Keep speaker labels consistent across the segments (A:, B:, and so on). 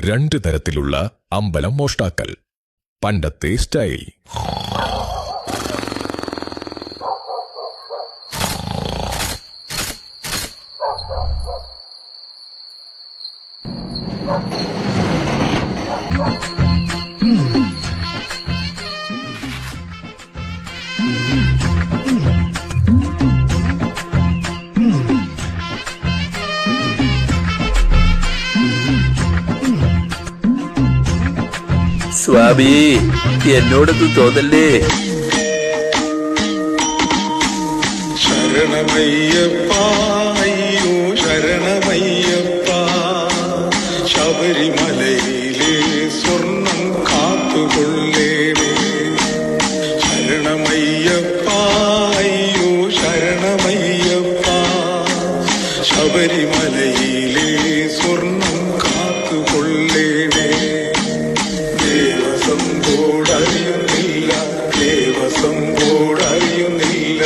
A: 2 തരത്തിലുള്ള അമ്പലം മോഷ്ടാക്കൾ. പണ്ടത്തെ സ്റ്റൈൽ.
B: സ്വാമി, എന്നോടൊന്ന് തോന്നല്ലേ.
C: ശരണമയ്യപ്പ, അയ്യോ ശരണമയ്യപ്പ, ശബരിമലയിലെ സ്വർണം കാത്തുകൊള്ളേണേ. ശരണമയ്യപ്പ, അയ്യോ ശരണമയ്യപ്പ, ശബരിമലയിലെ സ്വർണം കാത്തുകൊള്ളേണേ. ദേവസ്വം ബോർഡറിയുന്നില്ല, ദേവസ്വം ബോർഡറിയുന്നില്ല.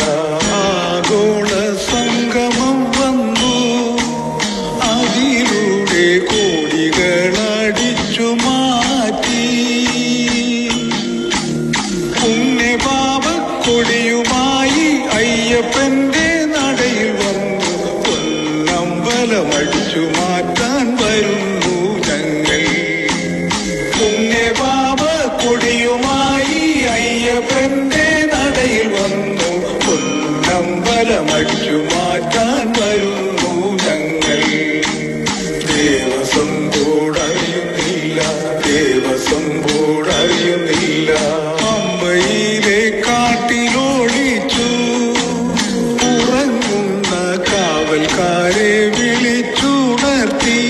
C: ആഗോള സംഗമം വന്നു, അതിലൂടെ കോടികളടിച്ചു മാറ്റി. പുണ്യപാപക്കൊടിയുമായി അയ്യപ്പന്റെ നടയിൽ വന്നു, പൊന്നമ്പലമടിച്ചു മാറ്റാൻ വരുന്നു ഞങ്ങൾ. പുണ്യപാപക്കൊടിയുമായി അയ്യപ്പന്റെ നടയിൽ വന്നു, പൊന്നമ്പലമടിച്ചു മാറ്റാൻ വരുന്നു ഞങ്ങൾ. ദേവസ്വം ബോർഡറിയുന്നില്ല, ദേവസ്വം ബോർഡറിയുന്നില്ല. പമ്പയിലെ കാട്ടിലോളിച്ചു ഉറങ്ങുന്ന കാവൽക്കാരെ വിളിച്ചുണർത്തി.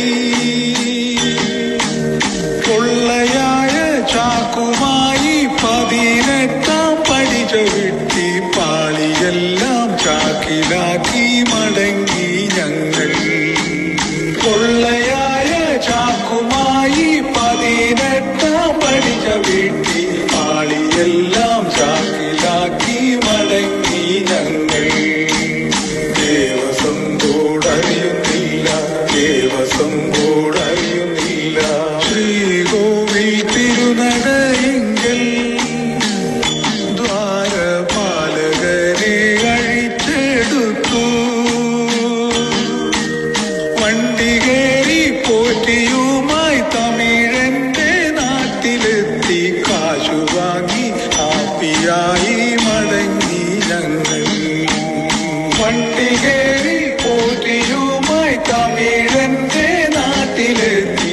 C: പൊള്ളയായ ചാക്കുമായി 18-ാം പടി ചവിട്ടി, പാളിയെല്ലാം ചാക്കിലാക്കി മടങ്ങി ഞങ്ങൾ. പൊള്ളയായ ചാക്കുമായി 18-ാം പടി ചവിട്ടി, പാളിയെല്ലാം ചാക്കിലാക്കി മടങ്ങി ഞങ്ങൾ. ദേവസ്വം ബോർഡറിയുന്നില്ല, ദേവസ്വം ബോർഡറിയുന്നില്ല. ശ്രീകോവിൽ തിരുനടയെങ്കിൽ ദ്വാരപാലകരെ അഴിച്ചെടുത്തു. വണ്ടികേറി പോറ്റിയുമായി തമിഴന്റെ നാട്ടിലെത്തി, കാശു വാങ്ങി ഹാപ്പിയായി മടങ്ങി ഞങ്ങൾ. വണ്ടികേറി പോറ്റിയുമായി തമിഴന്റെ നാട്ടിലെത്തി,